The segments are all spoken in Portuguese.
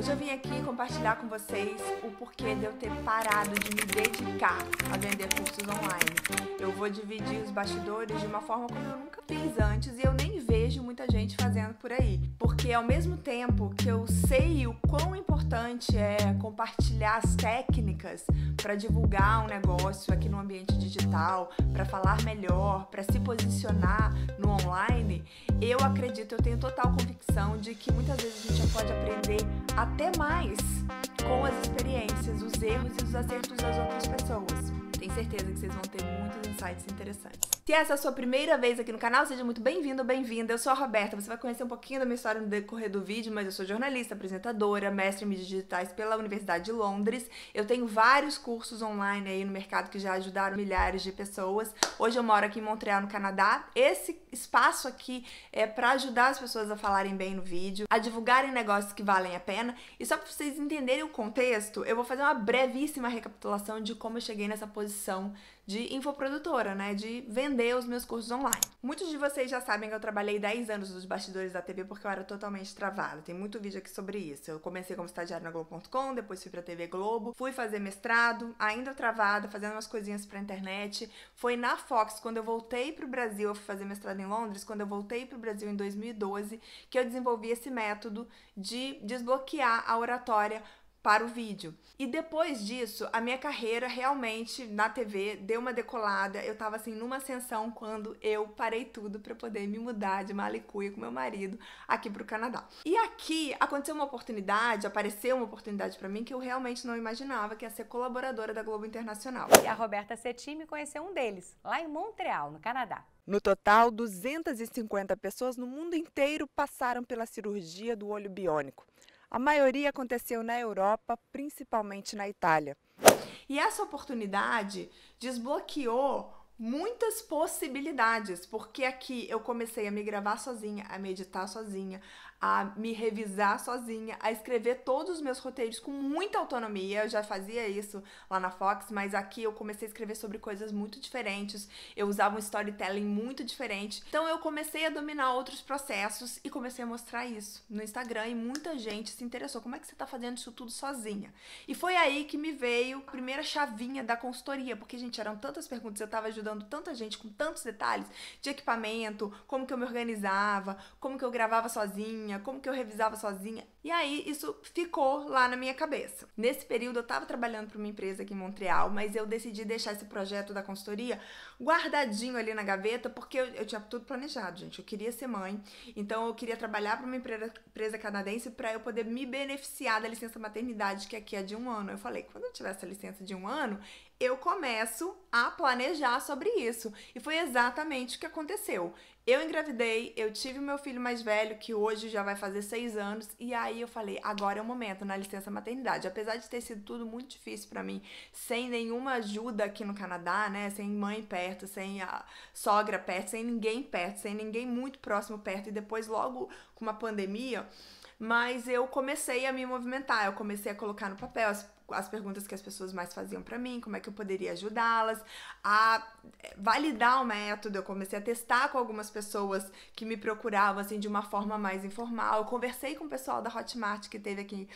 Hoje eu vim aqui compartilhar com vocês o porquê de eu ter parado de me dedicar a vender cursos online. Eu vou dividir os bastidores de uma forma como eu nunca fiz antes e eu nem vejo muita gente fazendo por aí. Porque ao mesmo tempo que eu sei o quão importante é compartilhar as técnicas para divulgar um negócio aqui no ambiente digital, para falar melhor, para se posicionar no online, eu acredito, eu tenho total convicção de que muitas vezes a gente já pode aprender até mais com as experiências, os erros e os acertos das outras pessoas. Tenho certeza que vocês vão ter muitos insights interessantes. Se essa é a sua primeira vez aqui no canal, seja muito bem-vindo ou bem-vinda. Eu sou a Roberta, você vai conhecer um pouquinho da minha história no decorrer do vídeo, mas eu sou jornalista, apresentadora, mestre em mídias digitais pela Universidade de Londres. Eu tenho vários cursos online aí no mercado que já ajudaram milhares de pessoas. Hoje eu moro aqui em Montreal, no Canadá. Esse espaço aqui é para ajudar as pessoas a falarem bem no vídeo, a divulgarem negócios que valem a pena. E só para vocês entenderem o contexto, eu vou fazer uma brevíssima recapitulação de como eu cheguei nessa posição de infoprodutora, né, de vender os meus cursos online. Muitos de vocês já sabem que eu trabalhei 10 anos nos bastidores da TV porque eu era totalmente travada. Tem muito vídeo aqui sobre isso. Eu comecei como estagiária na Globo.com, depois fui pra TV Globo, fui fazer mestrado, ainda travada, fazendo umas coisinhas pra internet. Foi na Fox, quando eu voltei pro Brasil, eu fui fazer mestrado em Londres, quando eu voltei pro Brasil em 2012, que eu desenvolvi esse método de desbloquear a oratória para o vídeo. E depois disso, a minha carreira realmente na TV deu uma decolada. Eu tava assim numa ascensão quando eu parei tudo para poder me mudar de mala e cuia com meu marido aqui pro Canadá. E aqui aconteceu uma oportunidade, apareceu uma oportunidade para mim que eu realmente não imaginava, que é ser colaboradora da Globo Internacional. E a Roberta Cetime conheceu um deles, lá em Montreal, no Canadá. No total, 250 pessoas no mundo inteiro passaram pela cirurgia do olho biônico. A maioria aconteceu na Europa, principalmente na Itália. E essa oportunidade desbloqueou muitas possibilidades, porque aqui eu comecei a me gravar sozinha, a meditar sozinha, a me revisar sozinha, a escrever todos os meus roteiros com muita autonomia. Eu já fazia isso lá na Fox, mas aqui eu comecei a escrever sobre coisas muito diferentes. Eu usava um storytelling muito diferente. Então eu comecei a dominar outros processos e comecei a mostrar isso no Instagram e muita gente se interessou. Como é que você tá fazendo isso tudo sozinha? E foi aí que me veio a primeira chavinha da consultoria, porque, gente, eram tantas perguntas, eu tava ajudando tanta gente com tantos detalhes de equipamento, como que eu me organizava, como que eu gravava sozinha, como que eu revisava sozinha. E aí isso ficou lá na minha cabeça. Nesse período eu tava trabalhando para uma empresa aqui em Montreal, mas eu decidi deixar esse projeto da consultoria guardadinho ali na gaveta, porque eu tinha tudo planejado, gente. Eu queria ser mãe, então eu queria trabalhar para uma empresa canadense para eu poder me beneficiar da licença maternidade, que aqui é de 1 ano. Eu falei, quando eu tiver essa licença de 1 ano, eu começo a planejar sobre isso. E foi exatamente o que aconteceu. Eu engravidei, eu tive o meu filho mais velho, que hoje já vai fazer 6 anos, e aí eu falei, agora é o momento, na licença maternidade. Apesar de ter sido tudo muito difícil pra mim, sem nenhuma ajuda aqui no Canadá, né, sem mãe perto, sem a sogra perto, sem ninguém perto, sem ninguém muito próximo perto, e depois logo com uma pandemia, mas eu comecei a me movimentar, eu comecei a colocar no papel as perguntas que as pessoas mais faziam pra mim, como é que eu poderia ajudá-las, a validar o método. Eu comecei a testar com algumas pessoas que me procuravam assim de uma forma mais informal. Eu conversei com o pessoal da Hotmart que teve aqui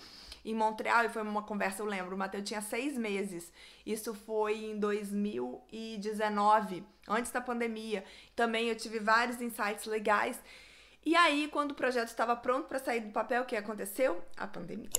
em Montreal e foi uma conversa, eu lembro, o Matheus tinha 6 meses. Isso foi em 2019, antes da pandemia. Também eu tive vários insights legais. E aí, quando o projeto estava pronto para sair do papel, o que aconteceu? A pandemia.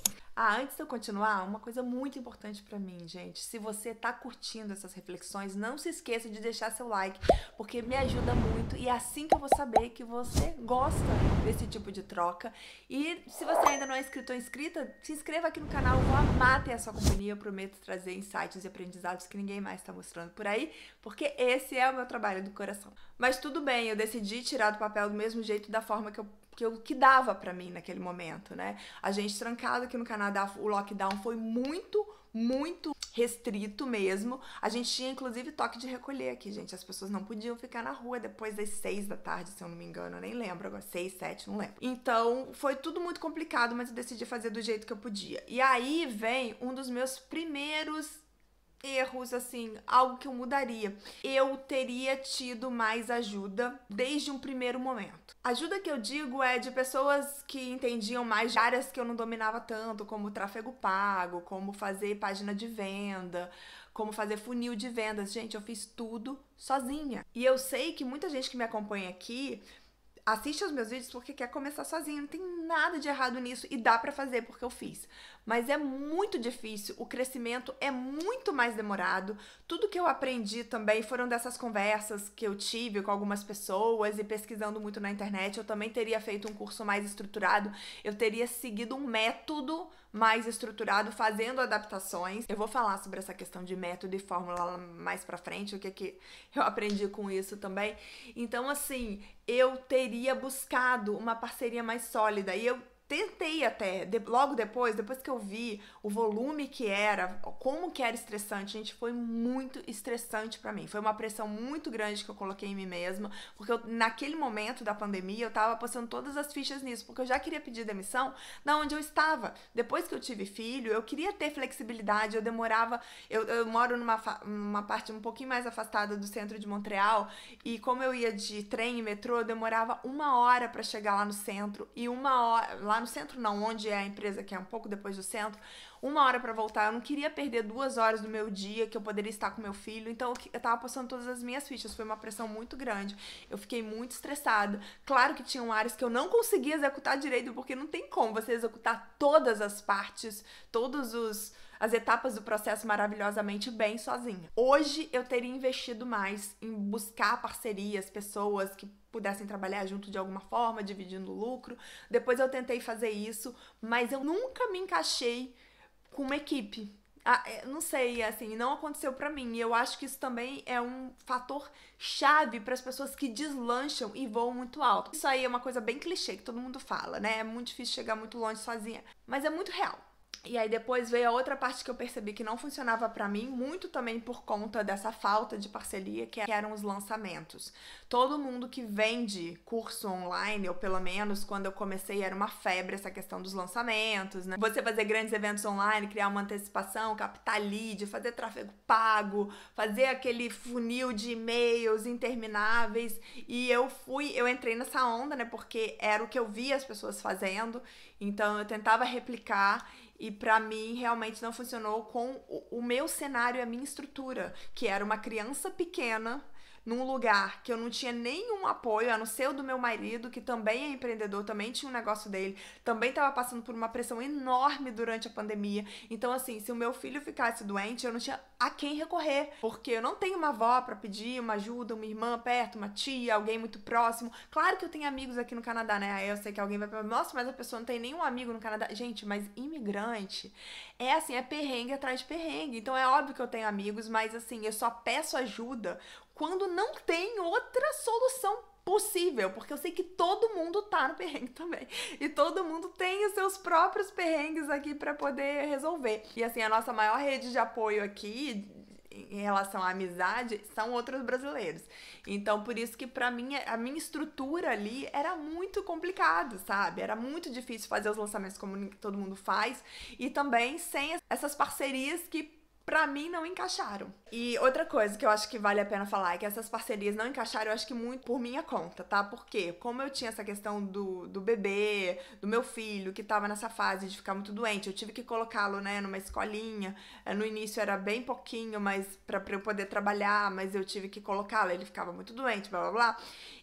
Antes de eu continuar, uma coisa muito importante pra mim, gente. Se você tá curtindo essas reflexões, não se esqueça de deixar seu like, porque me ajuda muito e é assim que eu vou saber que você gosta desse tipo de troca. E se você ainda não é inscrito ou inscrita, se inscreva aqui no canal, eu vou amar ter a sua companhia. Eu prometo trazer insights e aprendizados que ninguém mais tá mostrando por aí, porque esse é o meu trabalho do coração. Mas tudo bem, eu decidi tirar do papel do mesmo jeito, da forma que dava pra mim naquele momento, né? A gente trancado aqui no Canadá, o lockdown foi muito restrito mesmo. A gente tinha, inclusive, toque de recolher aqui, gente. As pessoas não podiam ficar na rua depois das 6 da tarde, se eu não me engano. Eu nem lembro agora, 6, 7, não lembro. Então, foi tudo muito complicado, mas eu decidi fazer do jeito que eu podia. E aí vem um dos meus primeiros erros, assim, algo que eu mudaria. Eu teria tido mais ajuda desde um primeiro momento. Ajuda que eu digo é de pessoas que entendiam mais de áreas que eu não dominava tanto, como tráfego pago, como fazer página de venda, como fazer funil de vendas. Gente, eu fiz tudo sozinha. E eu sei que muita gente que me acompanha aqui assiste aos meus vídeos porque quer começar sozinho. Não tem nada de errado nisso e dá pra fazer porque eu fiz. Mas é muito difícil, o crescimento é muito mais demorado. Tudo que eu aprendi também foram dessas conversas que eu tive com algumas pessoas e pesquisando muito na internet. Eu também teria feito um curso mais estruturado, eu teria seguido um método mais estruturado, fazendo adaptações. Eu vou falar sobre essa questão de método e fórmula mais pra frente, o que eu aprendi com isso também. Então, assim, eu teria buscado uma parceria mais sólida e eu tentei até, logo depois que eu vi o volume que era, como que era estressante, gente, foi muito estressante pra mim. Foi uma pressão muito grande que eu coloquei em mim mesma, porque naquele momento da pandemia eu tava postando todas as fichas nisso, porque eu já queria pedir demissão da onde eu estava. Depois que eu tive filho, eu queria ter flexibilidade, eu demorava, eu moro numa parte um pouquinho mais afastada do centro de Montreal, e como eu ia de trem e metrô, eu demorava 1 hora pra chegar lá no centro, e 1 hora, lá no centro não, onde é a empresa, que é um pouco depois do centro, 1 hora pra voltar. Eu não queria perder 2 horas do meu dia que eu poderia estar com meu filho, então eu tava postando todas as minhas fichas. Foi uma pressão muito grande, eu fiquei muito estressada. Claro que tinham áreas que eu não conseguia executar direito, porque não tem como você executar todas as partes, as etapas do processo maravilhosamente bem sozinha. Hoje eu teria investido mais em buscar parcerias, pessoas que pudessem trabalhar junto de alguma forma, dividindo o lucro. Depois eu tentei fazer isso, mas eu nunca me encaixei com uma equipe. Não sei, assim, não aconteceu pra mim. E eu acho que isso também é um fator chave para as pessoas que deslancham e voam muito alto. Isso aí é uma coisa bem clichê que todo mundo fala, né? É muito difícil chegar muito longe sozinha, mas é muito real. E aí depois veio a outra parte que eu percebi que não funcionava pra mim, muito também por conta dessa falta de parceria, que eram os lançamentos. Todo mundo que vende curso online, ou pelo menos quando eu comecei era uma febre essa questão dos lançamentos, né? Você fazer grandes eventos online, criar uma antecipação, captar lead, fazer tráfego pago, fazer aquele funil de e-mails intermináveis. E eu entrei nessa onda, né? Porque era o que eu via as pessoas fazendo, então eu tentava replicar. E pra mim realmente não funcionou com o meu cenário e a minha estrutura, que era uma criança pequena num lugar que eu não tinha nenhum apoio, a não ser o do meu marido, que também é empreendedor, também tinha um negócio dele, também estava passando por uma pressão enorme durante a pandemia. Então, assim, se o meu filho ficasse doente, eu não tinha a quem recorrer, porque eu não tenho uma avó para pedir uma ajuda, uma irmã perto, uma tia, alguém muito próximo. Claro que eu tenho amigos aqui no Canadá, né? Aí eu sei que alguém vai falar, nossa, mas a pessoa não tem nenhum amigo no Canadá. Gente, mas imigrante é assim, é perrengue atrás de perrengue. Então é óbvio que eu tenho amigos, mas assim, eu só peço ajuda quando não tem outra solução possível, porque eu sei que todo mundo tá no perrengue também, e todo mundo tem os seus próprios perrengues aqui pra poder resolver. E assim, a nossa maior rede de apoio aqui em relação à amizade são outros brasileiros. Então, por isso que pra mim, a minha estrutura ali era muito complicado, sabe? Era muito difícil fazer os lançamentos como todo mundo faz, e também sem essas parcerias que pra mim não encaixaram. E outra coisa que eu acho que vale a pena falar é que essas parcerias não encaixaram, eu acho que muito por minha conta, tá? Porque como eu tinha essa questão do bebê, do meu filho, que tava nessa fase de ficar muito doente, eu tive que colocá-lo, né, numa escolinha. No início era bem pouquinho, mas pra eu poder trabalhar, mas eu tive que colocá-lo, ele ficava muito doente, blá blá blá.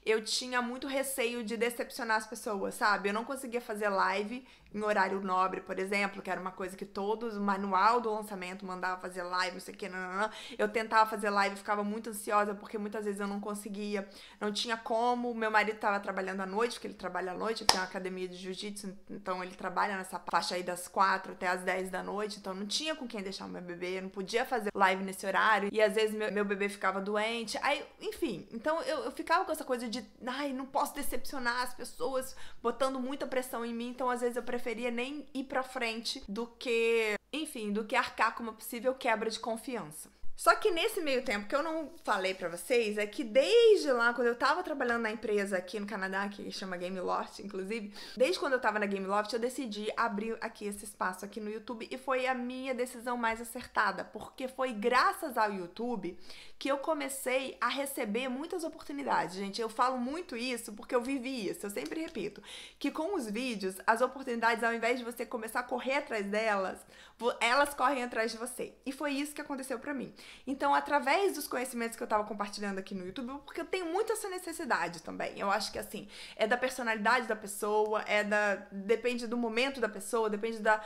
Eu tinha muito receio de decepcionar as pessoas, sabe? Eu não conseguia fazer live em horário nobre, por exemplo, que era uma coisa que todos, o manual do lançamento mandava fazer live, não sei o que, não. Eu tentava fazer live, ficava muito ansiosa, porque muitas vezes eu não conseguia, não tinha como. Meu marido tava trabalhando à noite, porque ele trabalha à noite, eu tenho uma academia de jiu-jitsu, então ele trabalha nessa faixa aí das 4 até as 10 da noite, então não tinha com quem deixar o meu bebê, eu não podia fazer live nesse horário, e às vezes meu bebê ficava doente, aí, enfim, então eu ficava com essa coisa de, ai, não posso decepcionar as pessoas, botando muita pressão em mim, então às vezes eu preferia nem ir pra frente do que, enfim, do que arcar com uma possível quebra de confiança. Só que nesse meio tempo que eu não falei pra vocês, é que desde lá, quando eu tava trabalhando na empresa aqui no Canadá, que chama Gameloft, inclusive, desde quando eu tava na Gameloft, eu decidi abrir aqui esse espaço aqui no YouTube e foi a minha decisão mais acertada, porque foi graças ao YouTube que eu comecei a receber muitas oportunidades, gente. Eu falo muito isso porque eu vivi isso, eu sempre repito, que com os vídeos, as oportunidades, ao invés de você começar a correr atrás delas, elas correm atrás de você. E foi isso que aconteceu pra mim. Então, através dos conhecimentos que eu tava compartilhando aqui no YouTube, porque eu tenho muito essa necessidade também. Eu acho que, assim, é da personalidade da pessoa, depende do momento da pessoa, depende da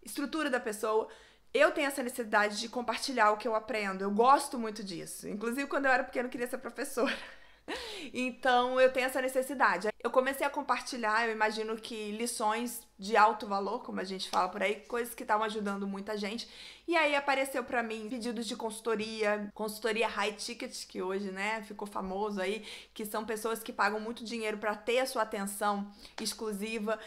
estrutura da pessoa. Eu tenho essa necessidade de compartilhar o que eu aprendo. Eu gosto muito disso. Inclusive, quando eu era pequena, eu queria ser professora. Então, eu tenho essa necessidade. Eu comecei a compartilhar, eu imagino que lições de alto valor, como a gente fala por aí, coisas que estavam ajudando muita gente. E aí apareceu pra mim pedidos de consultoria high ticket, que hoje, né, ficou famoso aí, que são pessoas que pagam muito dinheiro pra ter a sua atenção exclusiva,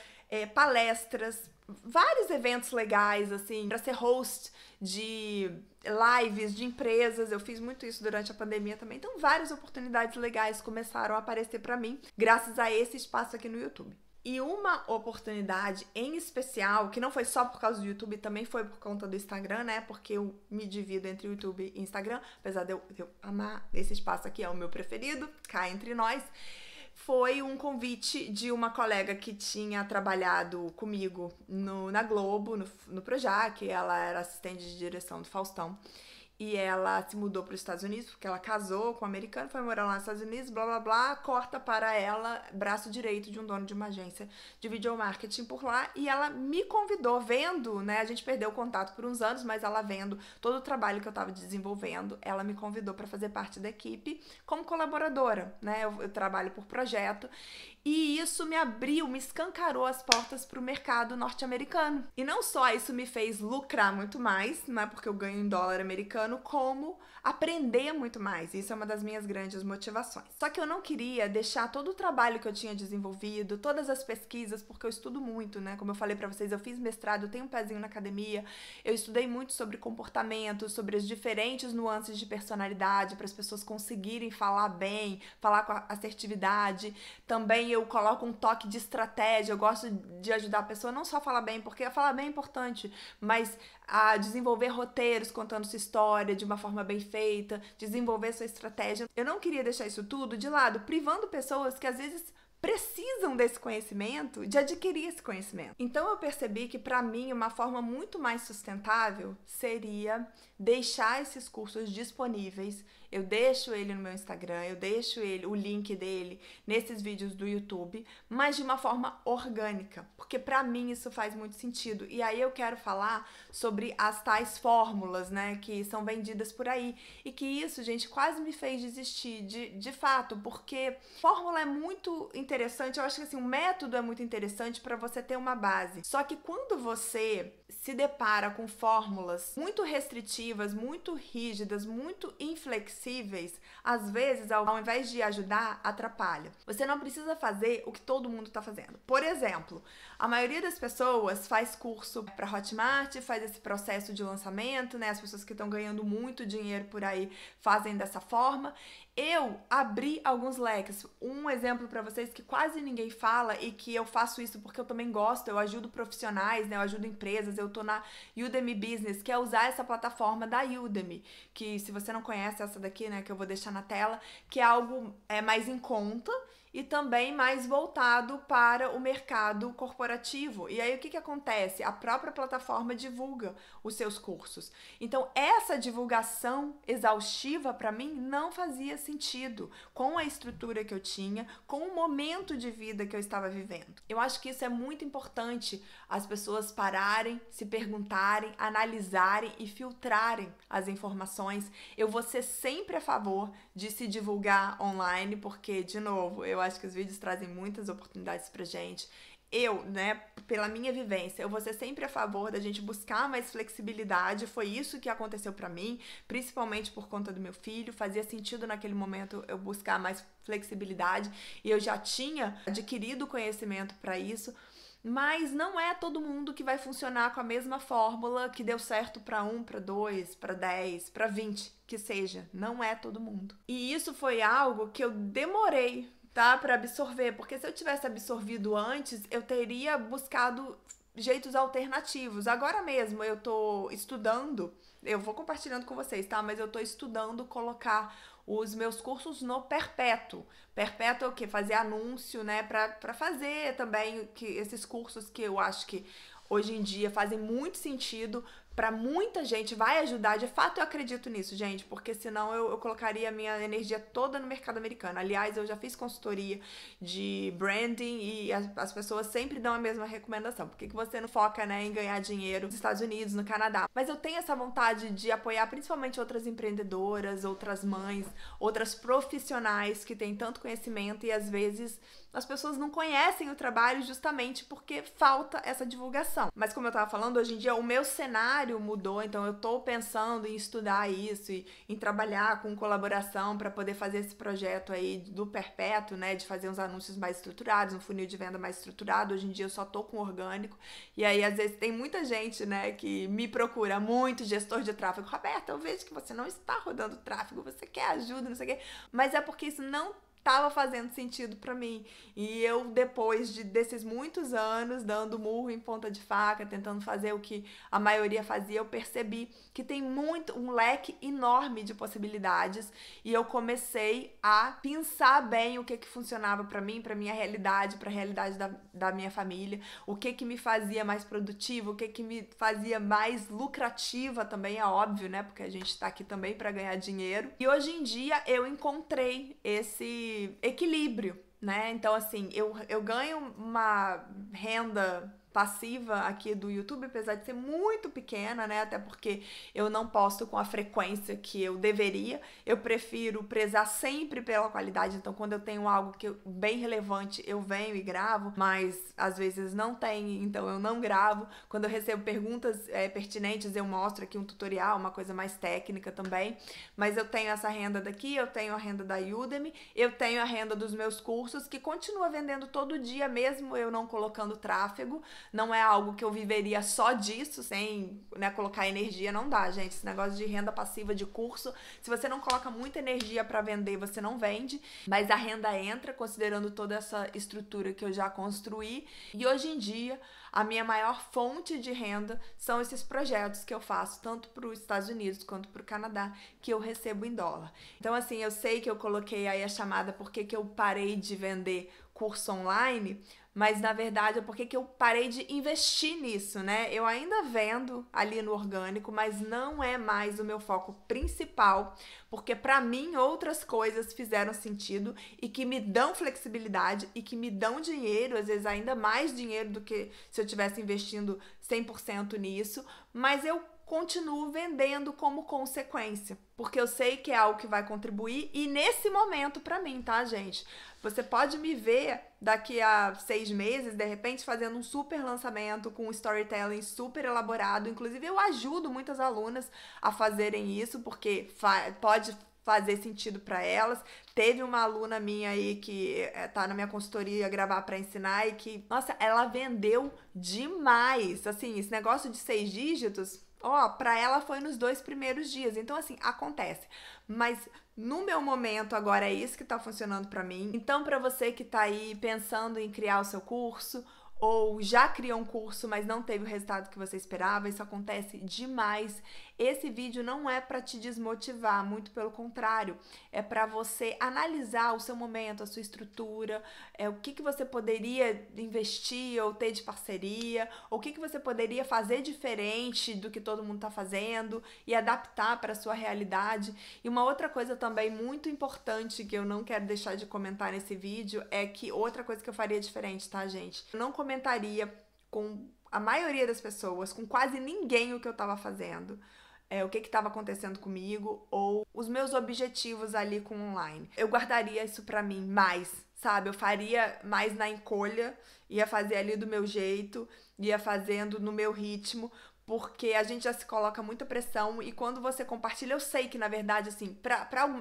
palestras, vários eventos legais, assim, pra ser host de lives de empresas. Eu fiz muito isso durante a pandemia também. Então, várias oportunidades legais começaram a aparecer pra mim, graças a esse espaço aqui no YouTube. E uma oportunidade em especial, que não foi só por causa do YouTube, também foi por conta do Instagram, né? Porque eu me divido entre o YouTube e Instagram, apesar de eu amar esse espaço aqui, é o meu preferido, cá entre nós. Foi um convite de uma colega que tinha trabalhado comigo na Globo, no Projac. Ela era assistente de direção do Faustão. E ela se mudou para os Estados Unidos, porque ela casou com um americano, foi morar lá nos Estados Unidos, blá, blá, blá, corta para ela, braço direito de um dono de uma agência de video marketing por lá, e ela me convidou, vendo, né, a gente perdeu o contato por uns anos, mas ela vendo todo o trabalho que eu estava desenvolvendo, ela me convidou para fazer parte da equipe como colaboradora, né, eu trabalho por projeto, e isso me abriu, me escancarou as portas para o mercado norte-americano. E não só isso me fez lucrar muito mais, não é porque eu ganho em dólar americano, como aprender muito mais. Isso é uma das minhas grandes motivações. Só que eu não queria deixar todo o trabalho que eu tinha desenvolvido, todas as pesquisas, porque eu estudo muito, né? Como eu falei pra vocês, eu fiz mestrado, eu tenho um pezinho na academia, eu estudei muito sobre comportamento, sobre as diferentes nuances de personalidade, para as pessoas conseguirem falar bem, falar com assertividade. Também eu coloco um toque de estratégia, eu gosto de ajudar a pessoa não só a falar bem, porque falar bem é importante, mas a desenvolver roteiros contando sua história de uma forma bem feita, desenvolver sua estratégia. Eu não queria deixar isso tudo de lado, privando pessoas que às vezes precisam desse conhecimento, de adquirir esse conhecimento. Então eu percebi que para mim uma forma muito mais sustentável seria deixar esses cursos disponíveis. Eu deixo ele no meu Instagram, eu deixo o link dele nesses vídeos do YouTube, mas de uma forma orgânica, porque para mim isso faz muito sentido. E aí eu quero falar sobre as tais fórmulas, né, que são vendidas por aí, e que isso, gente, quase me fez desistir de fato, porque fórmula é muito interessante, eu acho que assim, o método é muito interessante para você ter uma base. Só que quando você se depara com fórmulas muito restritivas, muito rígidas, muito inflexíveis, às vezes, ao invés de ajudar, atrapalha. Você não precisa fazer o que todo mundo está fazendo. Por exemplo, a maioria das pessoas faz curso para Hotmart, faz esse processo de lançamento, né? As pessoas que estão ganhando muito dinheiro por aí fazem dessa forma. Eu abri alguns leques. Um exemplo para vocês que quase ninguém fala e que eu faço isso porque eu também gosto, eu ajudo profissionais, né? Eu ajudo empresas, eu tô na Udemy Business, que é usar essa plataforma da Udemy, que se você não conhece essa daqui, né, que eu vou deixar na tela, que é algo mais em conta e também mais voltado para o mercado corporativo. E aí o que acontece? A própria plataforma divulga os seus cursos. Então essa divulgação exaustiva para mim não fazia sentido com a estrutura que eu tinha, com o momento de vida que eu estava vivendo. Eu acho que isso é muito importante, as pessoas pararem, se perguntarem, analisarem e filtrarem as informações. Eu vou ser sempre a favor de se divulgar online, porque, de novo, eu acho que os vídeos trazem muitas oportunidades pra gente. Eu, né, pela minha vivência, eu vou ser sempre a favor da gente buscar mais flexibilidade. Foi isso que aconteceu pra mim, principalmente por conta do meu filho. Fazia sentido naquele momento eu buscar mais flexibilidade e eu já tinha adquirido conhecimento pra isso. mas não é todo mundo que vai funcionar com a mesma fórmula que deu certo para 1, para 2, para 10, para 20, que seja. Não é todo mundo. E isso foi algo que eu demorei, tá, para absorver, porque se eu tivesse absorvido antes, eu teria buscado jeitos alternativos. Agora mesmo eu tô estudando, eu vou compartilhando com vocês, tá? Mas eu tô estudando colocar os meus cursos no Perpétuo. Perpétuo é o quê? Fazer anúncio, né? Pra fazer também esses cursos que eu acho que hoje em dia fazem muito sentido para muita gente, vai ajudar. De fato, eu acredito nisso, gente, porque senão eu colocaria a minha energia toda no mercado americano. Aliás, eu já fiz consultoria de branding e as pessoas sempre dão a mesma recomendação. Por que você não foca, né, em ganhar dinheiro nos Estados Unidos, no Canadá? Mas eu tenho essa vontade de apoiar principalmente outras empreendedoras, outras mães, outras profissionais que têm tanto conhecimento e às vezes as pessoas não conhecem o trabalho justamente porque falta essa divulgação. Mas como eu tava falando, hoje em dia o meu cenário mudou, então eu tô pensando em estudar isso e em trabalhar com colaboração para poder fazer esse projeto aí do Perpétuo, né, de fazer uns anúncios mais estruturados, um funil de venda mais estruturado. Hoje em dia eu só tô com orgânico e aí às vezes tem muita gente, né, que me procura, muito gestor de tráfego. Roberta, eu vejo que você não está rodando tráfego, você quer ajuda, não sei o quê, mas é porque isso não tava fazendo sentido pra mim. E eu, depois desses muitos anos, dando murro em ponta de faca, tentando fazer o que a maioria fazia, eu percebi que tem um leque enorme de possibilidades. E eu comecei a pensar bem o que funcionava pra mim, pra minha realidade, pra realidade da minha família, o que me fazia mais produtiva, o que me fazia mais lucrativa também, é óbvio, né? Porque a gente tá aqui também pra ganhar dinheiro. E hoje em dia eu encontrei esse equilíbrio, né? Então, assim, eu ganho uma renda passiva aqui do YouTube, apesar de ser muito pequena, né? Até porque eu não posto com a frequência que eu deveria. Eu prefiro prezar sempre pela qualidade. Então, quando eu tenho algo bem relevante, eu venho e gravo, mas às vezes não tem, então eu não gravo. Quando eu recebo perguntas pertinentes, eu mostro aqui um tutorial, uma coisa mais técnica também. Mas eu tenho essa renda daqui, eu tenho a renda da Udemy, eu tenho a renda dos meus cursos, que continua vendendo todo dia, mesmo eu não colocando tráfego. Não é algo que eu viveria só disso, sem, né, colocar energia. Não dá, gente. Esse negócio de renda passiva de curso, se você não coloca muita energia para vender, você não vende. Mas a renda entra, considerando toda essa estrutura que eu já construí. E hoje em dia, a minha maior fonte de renda são esses projetos que eu faço, tanto para os Estados Unidos quanto para o Canadá, que eu recebo em dólar. Então, assim, eu sei que eu coloquei aí a chamada porque que eu parei de vender curso online, mas na verdade é porque que eu parei de investir nisso, né? Eu ainda vendo ali no orgânico, mas não é mais o meu foco principal, porque para mim outras coisas fizeram sentido e que me dão flexibilidade e que me dão dinheiro, às vezes ainda mais dinheiro do que se eu estivesse investindo 100% nisso, mas eu continuo vendendo como consequência, porque eu sei que é algo que vai contribuir e nesse momento pra mim, tá, gente? Você pode me ver daqui a 6 meses, de repente, fazendo um super lançamento com um storytelling super elaborado. Inclusive, eu ajudo muitas alunas a fazerem isso, porque pode fazer sentido para elas. Teve uma aluna minha aí que tá na minha consultoria gravar para ensinar e que, nossa, ela vendeu demais. Assim, esse negócio de 6 dígitos, pra ela foi nos 2 primeiros dias. Então, assim, acontece. Mas no meu momento agora é isso que tá funcionando pra mim. Então, pra você que tá aí pensando em criar o seu curso ou já criou um curso, mas não teve o resultado que você esperava, isso acontece demais. Esse vídeo não é para te desmotivar, muito pelo contrário, é para você analisar o seu momento, a sua estrutura, o que você poderia investir ou ter de parceria, ou o que você poderia fazer diferente do que todo mundo está fazendo e adaptar para a sua realidade. E uma outra coisa também muito importante que eu não quero deixar de comentar nesse vídeo é que outra coisa que eu faria diferente, tá, gente? Eu não comentaria com a maioria das pessoas, com quase ninguém o que eu estava fazendo. O que estava acontecendo comigo ou os meus objetivos ali com o online. Eu guardaria isso pra mim mais, sabe? Eu faria mais na encolha, ia fazer ali do meu jeito ia fazendo no meu ritmo, porque a gente já se coloca muita pressão e quando você compartilha, eu sei que na verdade, assim,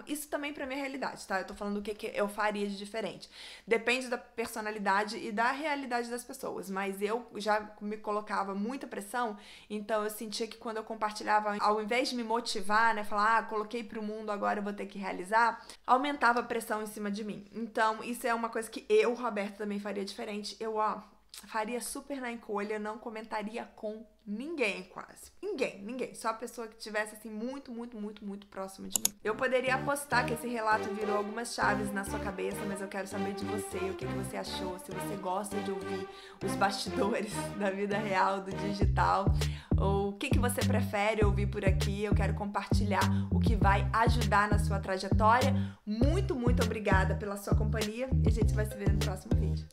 isso também pra minha realidade, tá? Eu tô falando o que eu faria de diferente. Depende da personalidade e da realidade das pessoas, mas eu já me colocava muita pressão, então eu sentia que quando eu compartilhava, ao invés de me motivar, né, falar, coloquei pro mundo, agora eu vou ter que realizar, aumentava a pressão em cima de mim. Então, isso é uma coisa que eu, Roberta, também faria diferente. Eu, faria super na encolha, não comentaria com ninguém quase. Ninguém. Só a pessoa que estivesse assim muito próximo de mim. Eu poderia apostar que esse relato virou algumas chaves na sua cabeça, mas eu quero saber de você, o que você achou, se você gosta de ouvir os bastidores da vida real, do digital, ou o que você prefere ouvir por aqui. Eu quero compartilhar o que vai ajudar na sua trajetória. Muito obrigada pela sua companhia e a gente vai se ver no próximo vídeo.